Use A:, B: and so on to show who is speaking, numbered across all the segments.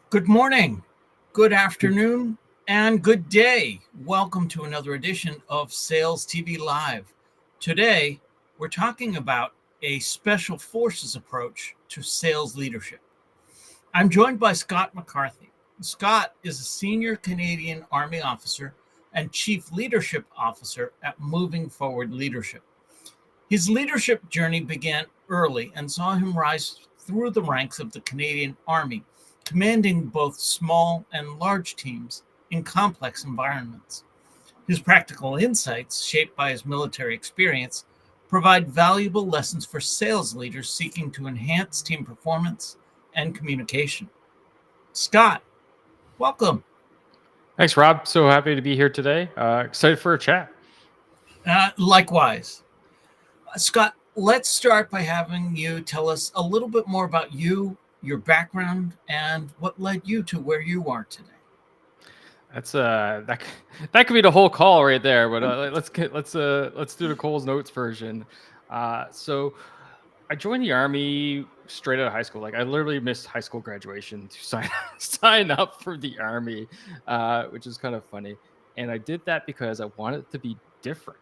A: Good morning, good afternoon, and good day. Welcome to another edition of Sales TV Live. Today, we're talking about a special forces approach to sales leadership. I'm joined by Scott McCarthy. Scott is a senior Canadian Army officer and chief leadership officer at Moving Forward Leadership. His leadership journey began early and saw him rise through the ranks of the Canadian Army, commanding both small and large teams in complex environments. His practical insights, shaped by his military experience, provide valuable lessons for sales leaders seeking to enhance team performance and communication. Scott, welcome.
B: Thanks, Rob. So happy to be here today. Excited for a chat.
A: Likewise. Scott, let's start by having you tell us a little bit more about you, your background, and what led you to where you are today.
B: That's that could be the whole call right there. But let's do the Cole's Notes version. So I joined the Army straight out of high school. Like I literally missed high school graduation to sign up for the Army, which is kind of funny. And I did that because I wanted to be different.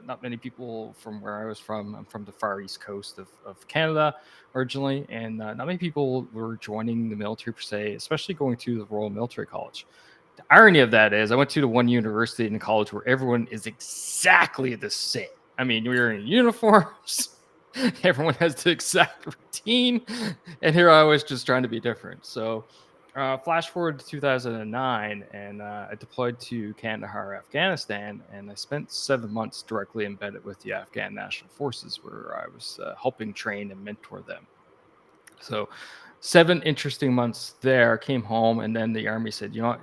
B: Not many people from where I was from. I'm from the far east coast of Canada originally, and not many people were joining the military per se, especially going to the Royal Military College. The irony of that is, I went to the one university in college where everyone is exactly the same. I mean, you're in uniforms. Everyone has the exact routine, and here I was just trying to be different. So, flash forward to 2009, and I deployed to Kandahar, Afghanistan, and I spent 7 months directly embedded with the Afghan National Forces, where I was helping train and mentor them. So, 7 interesting months there. Came home, and then the Army said, "You know, what,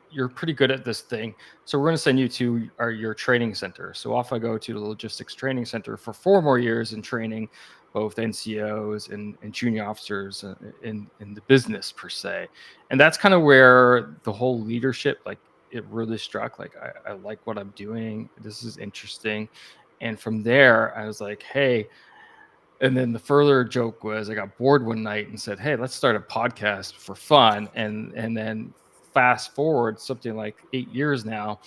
B: you're pretty good at this thing, so we're going to send you to your training center." So off I go to the logistics training center for 4 more years in training both NCOs and junior officers in the business per se. And that's kind of where the whole leadership, like, it really struck. Like, I like what I'm doing. This is interesting. And from there, I was like, hey. And then the further joke was, I got bored one night and said, "Hey, let's start a podcast for fun." And then fast forward something like 8 years now,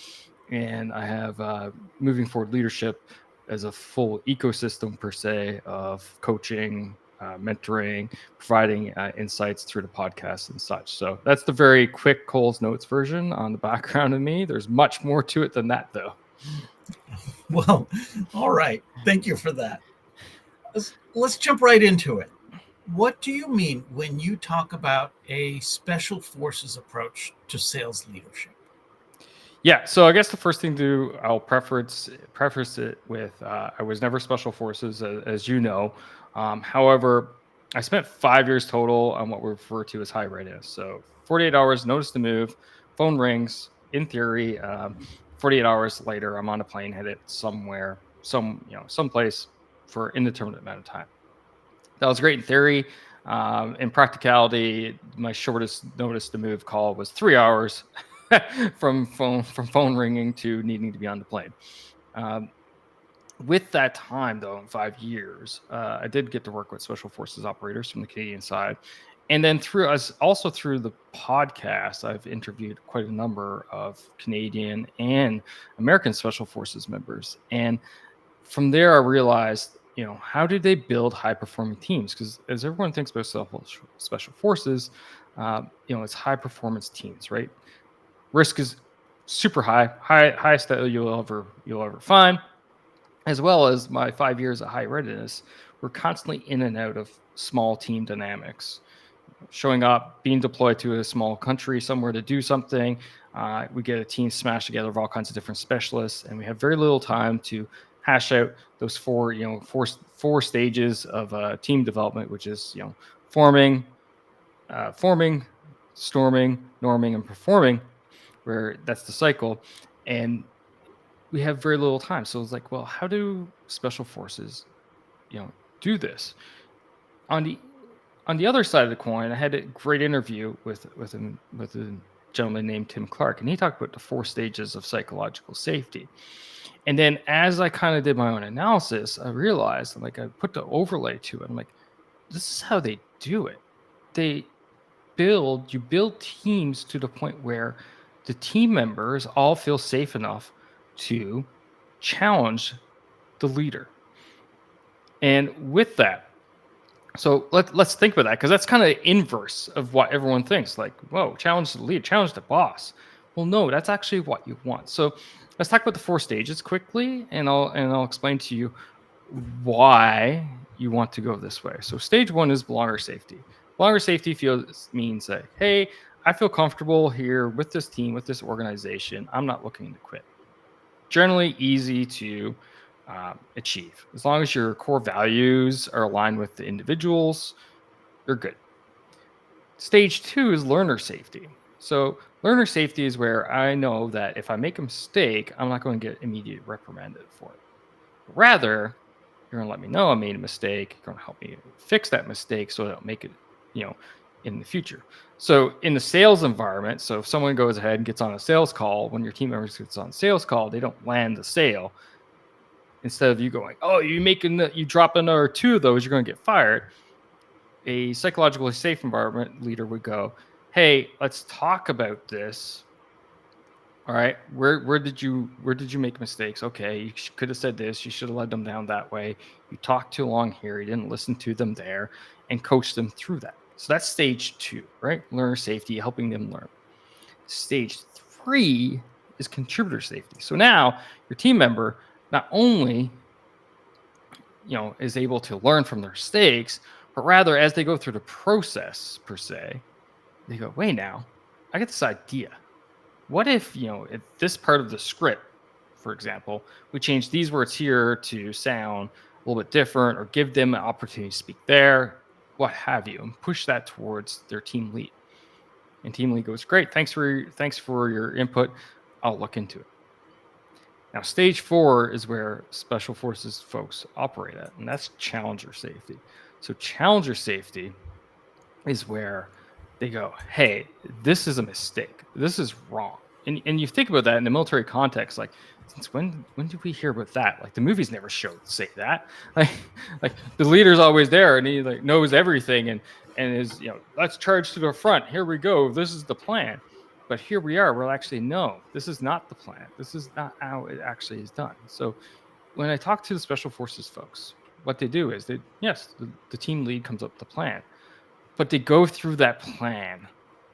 B: and I have Moving Forward Leadership as a full ecosystem per se of coaching, mentoring, providing insights through the podcast and such. So that's the very quick Cole's Notes version on the background of me. There's much more to it than that, though.
A: Well, all right. Thank you for that. Let's jump right into it. What do you mean when you talk about a special forces approach to sales leadership?
B: Yeah, so I guess the first thing I'll preface it with, I was never special forces, as you know. However, I spent 5 years total on what we refer to as high readiness. So 48 hours notice to move, phone rings. In theory, 48 hours later, I'm on a plane headed somewhere, someplace for indeterminate amount of time. That was great in theory. In practicality, my shortest notice to move call was 3 hours from phone ringing to needing to be on the plane. Um, with that time, though, in 5 years, I did get to work with special forces operators from the Canadian side, and then through the podcast, I've interviewed quite a number of Canadian and American special forces members, and from there, I realized, how do they build high performing teams? Because as everyone thinks about special forces, it's high performance teams, right? Risk is super highest that you'll ever find, as well as my 5 years of high readiness. We're constantly in and out of small team dynamics, showing up, being deployed to a small country somewhere to do something. We get a team smashed together of all kinds of different specialists, and we have very little time to hash out those four stages of team development, which is forming, forming, storming, norming, and performing, where that's the cycle. And we have very little time. So it's like, well, how do special forces, do this? On the on the other side of the coin, I had a great interview with a gentleman named Tim Clark, and he talked about the 4 stages of psychological safety. And then as I kind of did my own analysis, I realized, like, I put the overlay to it. I'm like, this is how they do it. They build teams to the point where the team members all feel safe enough to challenge the leader. And with that, so let's think about that, because that's kind of inverse of what everyone thinks. Like, whoa, challenge the lead, challenge the boss. Well, no, that's actually what you want. So let's talk about the 4 stages quickly, and I'll explain to you why you want to go this way. So stage 1 is belonger safety. Belonger safety means that, hey, I feel comfortable here with this team, with this organization. I'm not looking to quit. Generally easy to achieve. As long as your core values are aligned with the individuals, you're good. Stage 2 is learner safety. So learner safety is where I know that if I make a mistake, I'm not going to get immediate reprimanded for it. Rather, you're going to let me know I made a mistake. You're going to help me fix that mistake so I don't make it, in the future. So in the sales environment, so if someone goes ahead and gets on a sales call, when your team members gets on a sales call, they don't land the sale. Instead of you going, oh, you drop another 2 of those, you're going to get fired. A psychologically safe environment leader would go, hey, let's talk about this. All right, where did you make mistakes? Okay, you could have said this. You should have led them down that way. You talked too long here. You didn't listen to them there, and coach them through that. So that's stage 2, right? Learner safety, helping them learn. Stage 3 is contributor safety. So now your team member not only is able to learn from their mistakes, but rather as they go through the process per se, they go, wait, now I get this idea. What if, if this part of the script, for example, we change these words here to sound a little bit different, or give them an opportunity to speak there, what have you, and push that towards their team lead. And team lead goes, great, thanks for your input. I'll look into it. Now, stage 4 is where special forces folks operate at, and that's challenger safety. So challenger safety is where they go, hey, this is a mistake. This is wrong. And you think about that in the military context, like, since when did we hear about that? Like, the movies never say that. Like the leader's always there, and he knows everything, and is, let's charge to the front. Here we go. This is the plan. But here we are. We're actually, no, this is not the plan. This is not how it actually is done. So when I talk to the special forces folks, what they do is the team lead comes up with the plan, but they go through that plan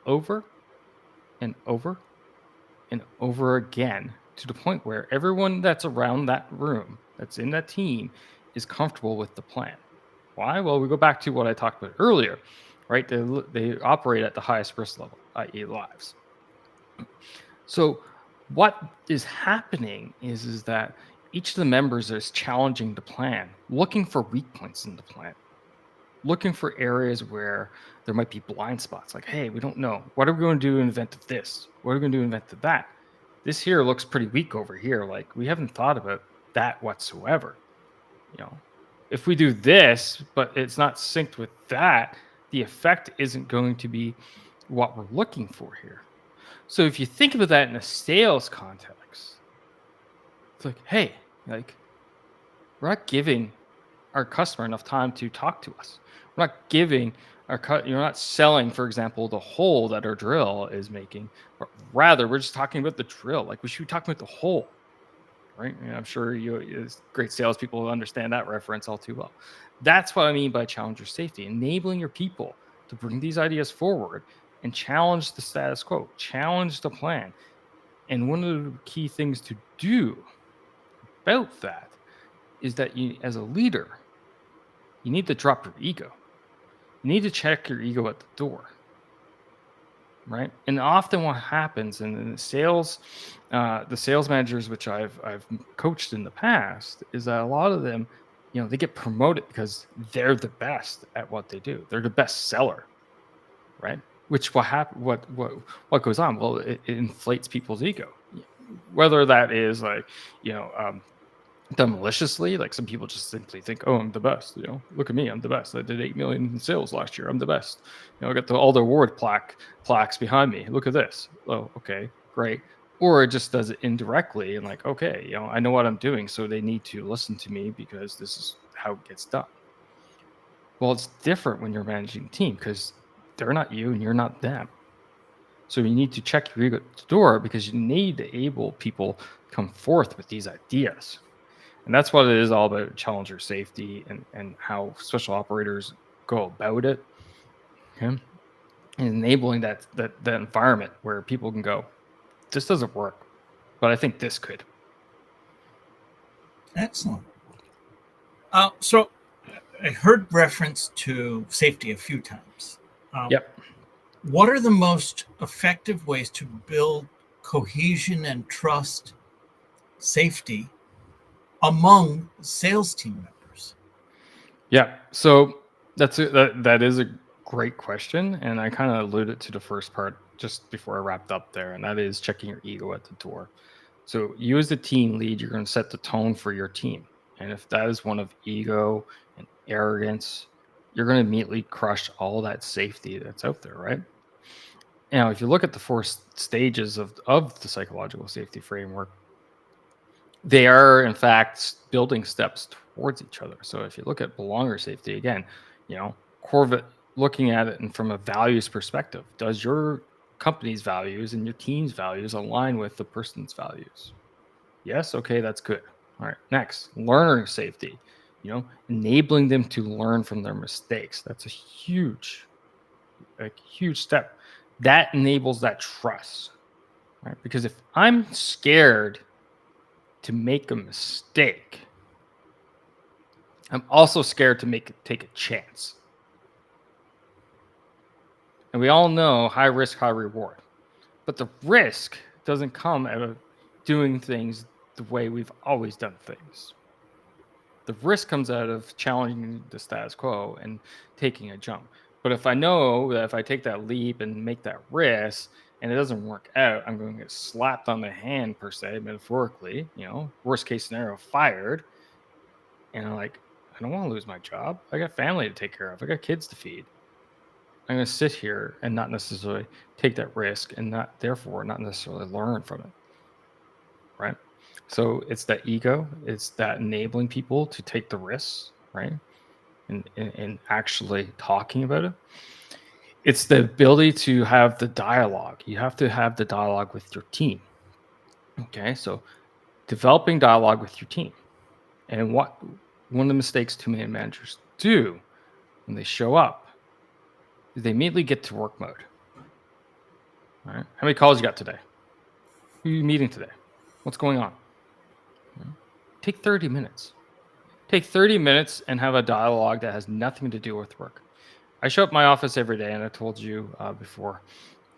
B: over and over and over again to the point where everyone that's around that room, that's in that team, is comfortable with the plan. Why? Well, we go back to what I talked about earlier, right? They operate at the highest risk level, i.e. lives. So what is happening is that each of the members is challenging the plan, looking for weak points in the plan, looking for areas where there might be blind spots. Like, hey, we don't know. What are we going to do in event of this? What are we going to do in event of that? This here looks pretty weak over here. Like, we haven't thought about that whatsoever. If we do this, but it's not synced with that, the effect isn't going to be what we're looking for here. So if you think about that in a sales context, it's like, hey, we're not giving our customer enough time to talk to us. We're not giving you're not selling, for example, the hole that our drill is making, but rather we're just talking about the drill. Like, we should be talking about the hole, right? And I'm sure you, as great salespeople, understand that reference all too well. That's what I mean by challenger safety, enabling your people to bring these ideas forward and challenge the status quo, challenge the plan. And one of the key things to do about that is that you, as a leader, you need to drop your ego. You need to check your ego at the door, right? And often what happens in the sales managers, which I've coached in the past, is that a lot of them, they get promoted because they're the best at what they do. They're the best seller, right? Which what goes on? Well, it inflates people's ego, whether that is done maliciously. Like, some people just simply think, oh, I'm the best, look at me, I'm the best. I did 8 million in sales last year, I'm the best. I got all the award plaques behind me, look at this. Oh, okay, great. Or it just does it indirectly, and like, okay, I know what I'm doing, so they need to listen to me because this is how it gets done. Well, it's different when you're managing a team, because they're not you and you're not them. So you need to check your ego at the door because you need to able people come forth with these ideas. And that's what it is all about, challenger safety and how special operators go about it. Okay. And enabling that environment where people can go, this doesn't work, but I think this could.
A: Excellent. So I heard reference to safety a few times.
B: Yep.
A: What are the most effective ways to build cohesion and trust, safety among sales team members?
B: Yeah. So that is a great question, and I kind of alluded to the first part just before I wrapped up there, and that is checking your ego at the door. So you as the team lead, you're going to set the tone for your team, and if that is one of ego and arrogance, you're going to immediately crush all that safety that's out there, right? Now, if you look at the four stages of the psychological safety framework, they are in fact building steps towards each other. So if you look at belonger safety again, Corvette looking at it and from a values perspective, does your company's values and your team's values align with the person's values? Yes, okay, that's good. All right, next, learner safety. Enabling them to learn from their mistakes. That's a huge step. That enables that trust, right? Because if I'm scared to make a mistake, I'm also scared to take a chance. And we all know high risk, high reward. But the risk doesn't come out of doing things the way we've always done things. The risk comes out of challenging the status quo and taking a jump. But if I know that if I take that leap and make that risk and it doesn't work out, I'm going to get slapped on the hand, per se, metaphorically, worst case scenario, fired. And I'm like, I don't want to lose my job. I got family to take care of. I got kids to feed. I'm going to sit here and not necessarily take that risk and therefore not necessarily learn from it. Right. So it's that ego, it's that enabling people to take the risks, right? And actually talking about it. It's the ability to have the dialogue. You have to have the dialogue with your team. Okay. So developing dialogue with your team. And one of the mistakes too many managers do when they show up is they immediately get to work mode. All right. How many calls you got today? Who are you meeting today? What's going on? Take 30 minutes. Take 30 minutes and have a dialogue that has nothing to do with work. I show up at my office every day, and I told you before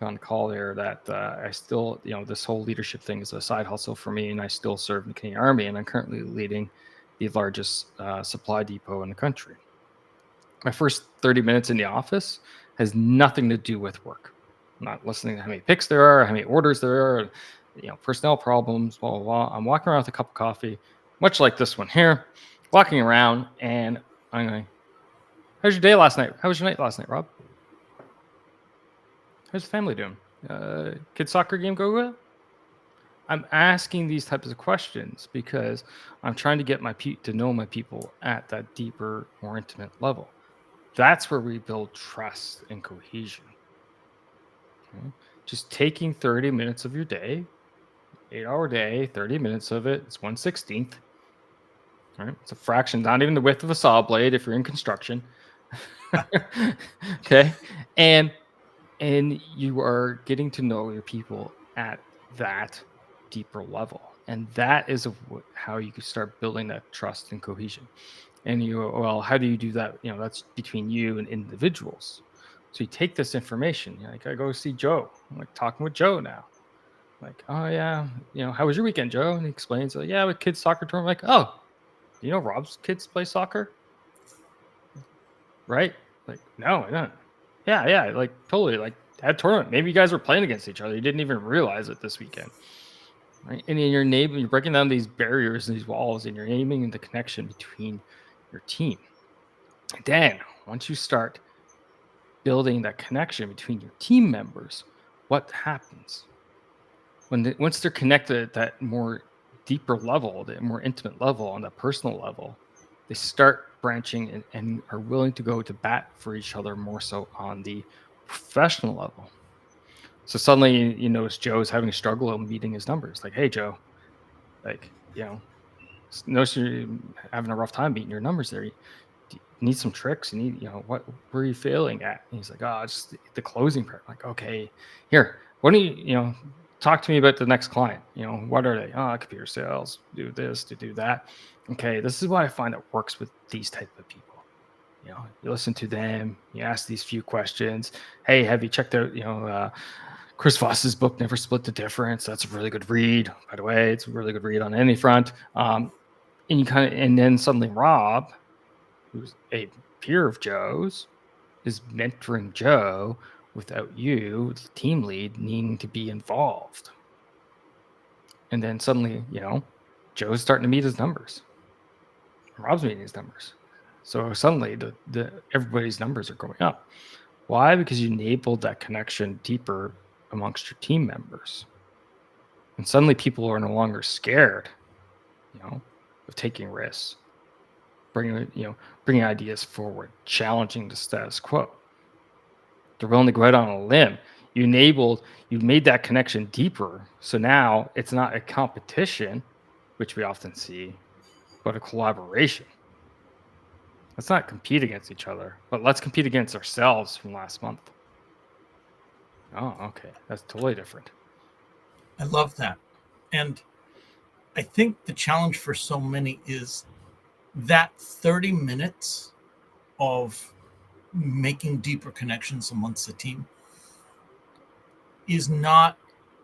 B: on the call there that I still, this whole leadership thing is a side hustle for me, and I still serve in the Canadian Army, and I'm currently leading the largest supply depot in the country. My first 30 minutes in the office has nothing to do with work. I'm not listening to how many picks there are, how many orders there are, personnel problems, blah, blah, blah. I'm walking around with a cup of coffee, much like this one here, walking around, and I'm going, how's your day last night? How was your night last night, Rob? How's the family doing? Kid soccer game go well? I'm asking these types of questions because I'm trying to get to know my people at that deeper, more intimate level. That's where we build trust and cohesion. Okay? Just taking 30 minutes of your day, 8-hour day, 30 minutes of it, it's 1/16th. Right? It's a fraction, not even the width of a saw blade if you're in construction. Okay. And you are getting to know your people at that deeper level. And that is how you can start building that trust and cohesion. And well, how do you do that? That's between you and individuals. So you take this information, like I go see Joe. I'm like talking with Joe now. Like, oh yeah, how was your weekend, Joe? And he explains, like, yeah, with kids soccer tournament. I'm like, oh, do you know Rob's kids play soccer? Right? Like, no, I don't. Yeah, like totally. Like that tournament. Maybe you guys were playing against each other. You didn't even realize it this weekend. Right. And in your neighbor, you're breaking down these barriers and these walls, and you're aiming the connection between your team. Then once you start building that connection between your team members, what happens? Once they're connected at that more deeper level, that more intimate level, on that personal level, they start branching and are willing to go to bat for each other more so on the professional level. So suddenly you notice Joe's having a struggle meeting his numbers. Like, hey, Joe, like, notice you're having a rough time meeting your numbers there. You need some tricks. You need, what, where are you failing at? And he's like, oh, just the closing part. I'm like, okay, here, why don't you, talk to me about the next client? What are they? Oh, computer sales, do this, to do that. Okay, this is what I find that works with these type of people. You listen to them, you ask these few questions. Hey, have you checked out, Chris Voss's book, Never Split the Difference? That's a really good read. By the way, it's a really good read on any front. And then suddenly Rob, who's a peer of Joe's, is mentoring Joe without you, the team lead, needing to be involved. And then suddenly, Joe's starting to meet his numbers. Rob's meeting his numbers. So suddenly the everybody's numbers are going up. Why? Because you enabled that connection deeper amongst your team members. And suddenly people are no longer scared, of taking risks, bringing ideas forward, challenging the status quo. They're willing to go out on a limb. You made that connection deeper. So now it's not a competition, which we often see, but a collaboration. Let's not compete against each other, but let's compete against ourselves from last month. Oh, okay. That's totally different.
A: I love that. And I think the challenge for so many is that 30 minutes of making deeper connections amongst the team is not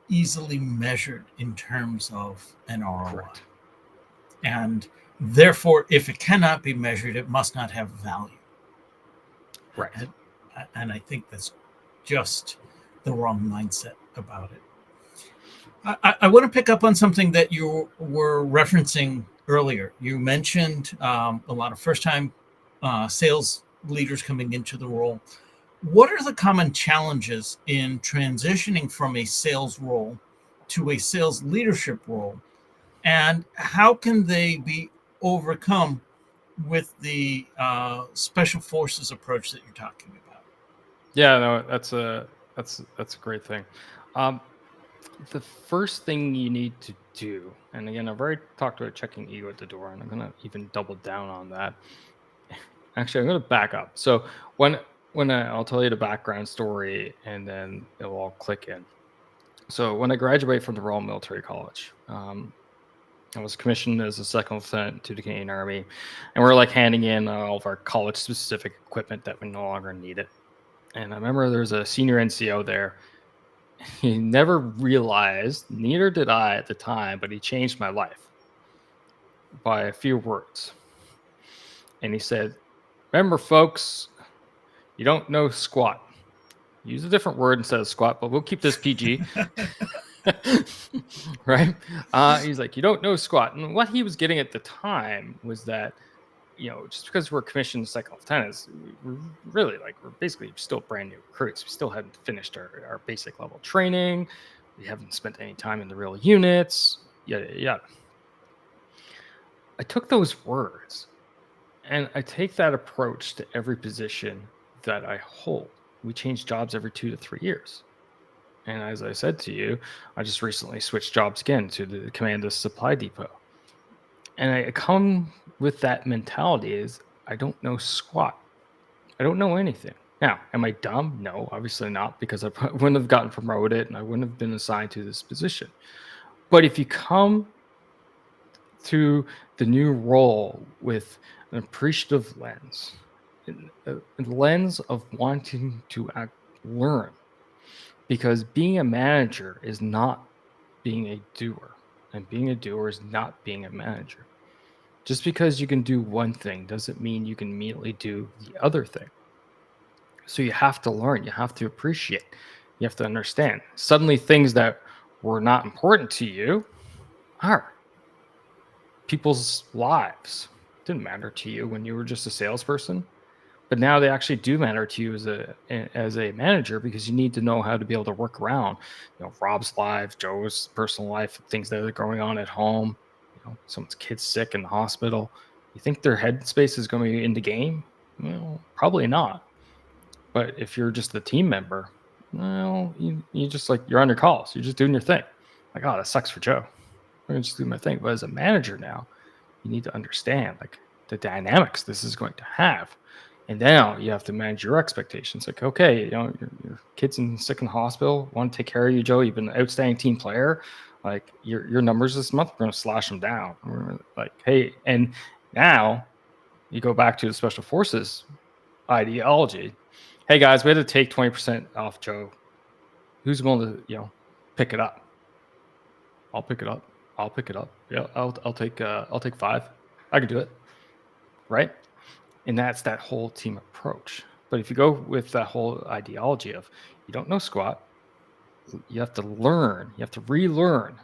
A: easily measured in terms of an ROI.
B: Correct.
A: And therefore, if it cannot be measured, it must not have value.
B: Right.
A: And I think that's just the wrong mindset about it. I want to pick up on something that you were referencing earlier. You mentioned a lot of first-time sales leaders coming into the role. What are the common challenges in transitioning from a sales role to a sales leadership role? And how can they be overcome with the special forces approach that you're talking about?
B: Yeah, no, that's a great thing. The first thing you need to do, and again, I've already talked about checking ego at the door, and I'm gonna even double down on that. Actually, I'm gonna back up. So I'll tell you the background story, and then it will all click in. So when I graduated from the Royal Military College, I was commissioned as a second lieutenant to the Canadian Army, and we're like handing in all of our college-specific equipment that we no longer needed. And I remember there's a senior NCO there. He never realized, neither did I at the time, but he changed my life by a few words. And he said, remember, folks, you don't know squat. Use a different word instead of squat, but we'll keep this PG. Right? He's like, you don't know squat. And what he was getting at the time was that, just because we're commissioned second lieutenants, we're really we're basically still brand new recruits. We still hadn't finished our basic level training. We haven't spent any time in the real units. Yada, yada. I took those words and I take that approach to every position that I hold. We change jobs every 2 to 3 years. And as I said to you, I just recently switched jobs again to the command of supply depot. And I come with that mentality is I don't know squat. I don't know anything. Now, am I dumb? No, obviously not, because I wouldn't have gotten promoted and I wouldn't have been assigned to this position. But if you come to the new role with an appreciative lens, a lens of wanting to learn, because being a manager is not being a doer, and being a doer is not being a manager. Just because you can do one thing doesn't mean you can immediately do the other thing. So you have to learn, you have to appreciate, you have to understand. Suddenly, things that were not important to you are. People's lives didn't matter to you when you were just a salesperson, but now they actually do matter to you as a manager, because you need to know how to be able to work around, Rob's life, Joe's personal life, things that are going on at home, someone's kid's sick in the hospital. You think their headspace is going to be in the game? Well, probably not. But if you're just the team member, well, you just like, you're on your calls. You're just doing your thing. Like, oh, that sucks for Joe. I'm going to just do my thing. But as a manager now, you need to understand like the dynamics this is going to have. And now you have to manage your expectations. Like, okay, your kid's sick in the hospital, want to take care of you, Joe. You've been an outstanding team player. Like your numbers this month, we're going to slash them down. We're like, hey, and now you go back to the special forces ideology. Hey guys, we had to take 20% off Joe. Who's going to, pick it up? I'll pick it up. I'll pick it up. Yeah, I'll take 5. I can do it. Right? And that's that whole team approach. But if you go with that whole ideology of you don't know squat, you have to learn, you have to relearn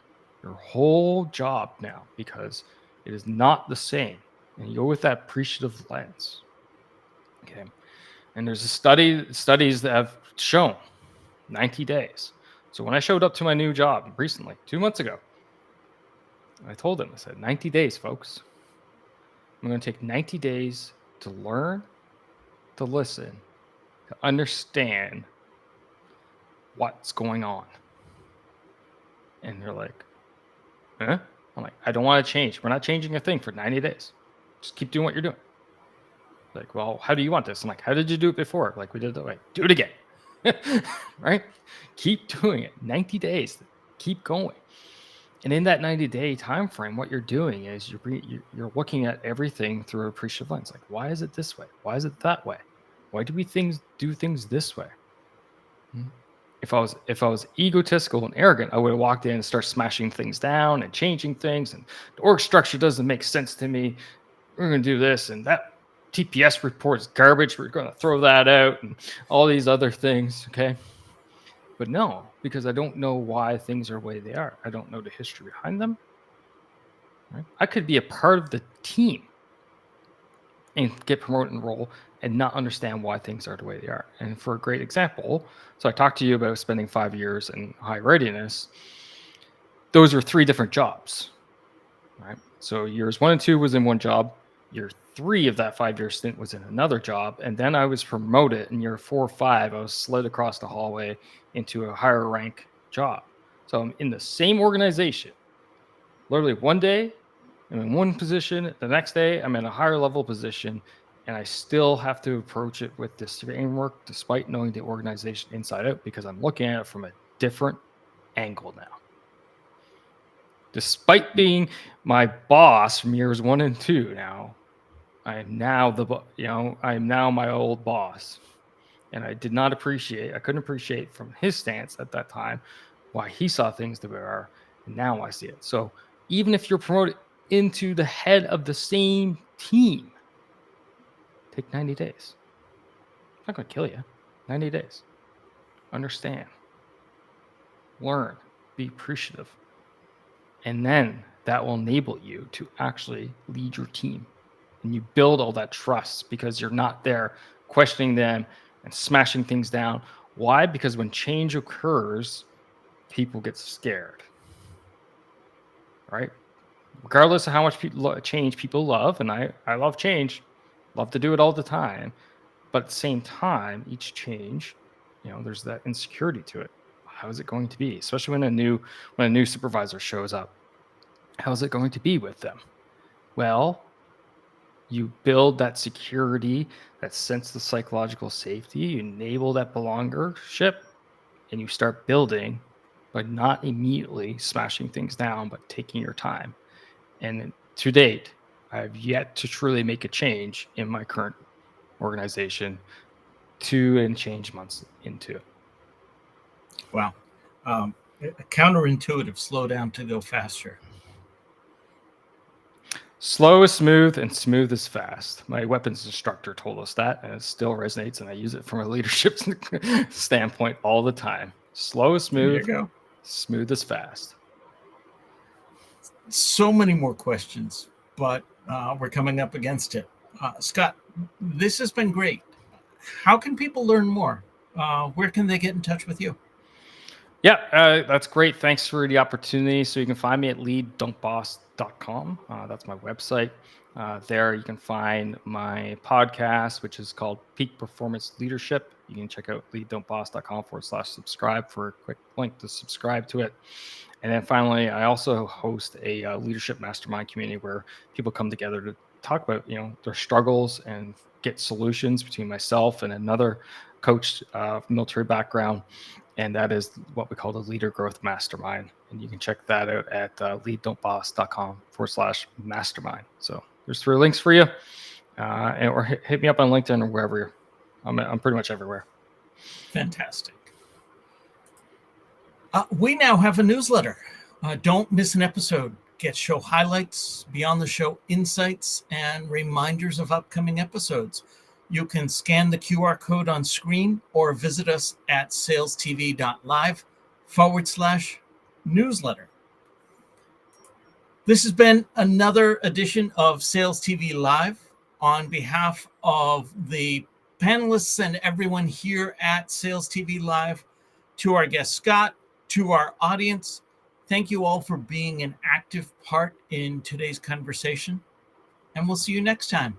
B: your whole job now because it is not the same. And you go with that appreciative lens. Okay. And there's studies that have shown 90 days. So when I showed up to my new job recently, 2 months ago, I told them, I said, 90 days, folks. I'm going to take 90 days to learn, to listen, to understand what's going on. And they're like, huh? I'm like, I don't want to change. We're not changing a thing for 90 days. Just keep doing what you're doing. Like, well, how do you want this? I'm like, how did you do it before? Like, we did it that way. Do it again. Right? Keep doing it. 90 days. Keep going. And in that 90-day time frame, what you're doing is you're looking at everything through a appreciative lens. Like, why is it this way? Why is it that way? Why do we do things this way? If I was egotistical and arrogant, I would have walked in and start smashing things down and changing things. And the org structure doesn't make sense to me. We're going to do this, and that TPS report is garbage. We're going to throw that out, and all these other things. Okay. But no, because I don't know why things are the way they are. I don't know the history behind them. Right? I could be a part of the team and get promoted in role and not understand why things are the way they are. And for a great example, so I talked to you about spending 5 years in high readiness. Those are 3 different jobs, right? So years 1 and 2 was in one job. Year 3 of that 5-year stint was in another job. And then I was promoted in year 4 or 5. I was slid across the hallway into a higher rank job. So I'm in the same organization. Literally one day, I'm in one position. The next day, I'm in a higher level position. And I still have to approach it with this framework despite knowing the organization inside out because I'm looking at it from a different angle now. Despite being my boss from years 1 and 2 now, I am now my old boss. And I couldn't appreciate from his stance at that time why he saw things the way they are. And now I see it. So even if you're promoted into the head of the same team, take 90 days. It's not going to kill you. 90 days. Understand. Learn. Be appreciative. And then that will enable you to actually lead your team. And you build all that trust because you're not there questioning them and smashing things down. Why? Because when change occurs, people get scared. Right? Regardless of how much change people love, and I love change, love to do it all the time. But at the same time, each change, there's that insecurity to it. How is it going to be? Especially when a new supervisor shows up. How is it going to be with them? Well, you build that security, that sense of psychological safety, you enable that belongership, and you start building, but not immediately smashing things down, but taking your time. And to date, I've yet to truly make a change in my current organization 2 and change months into it.
A: Wow. Counterintuitive, slow down to go faster.
B: Slow is smooth and smooth is fast. My weapons instructor told us that, and it still resonates, and I use it from a leadership standpoint all the time. Slow is smooth, smooth is fast.
A: So many more questions, but we're coming up against it. Scott, this has been great. How can people learn more? Where can they get in touch with you?
B: Yeah, that's great. Thanks for the opportunity. So you can find me at lead.boss leaddontboss.com. That's my website. There you can find my podcast, which is called Peak Performance Leadership. You can check out leaddontboss.com/subscribe for a quick link to subscribe to it. And then finally, I also host a leadership mastermind community where people come together to talk about, their struggles and get solutions between myself and another coach of military background. And that is what we call the Leader Growth Mastermind. And you can check that out at leaddontboss.com/mastermind. So there's 3 links for you. Or hit me up on LinkedIn or wherever. I'm pretty much everywhere.
A: Fantastic. We now have a newsletter. Don't miss an episode. Get show highlights, beyond the show insights, and reminders of upcoming episodes. You can scan the QR code on screen or visit us at salestv.live/newsletter. This has been another edition of Sales TV Live. On behalf of the panelists and everyone here at Sales TV Live, to our guest Scott, to our audience, thank you all for being an active part in today's conversation, and we'll see you next time.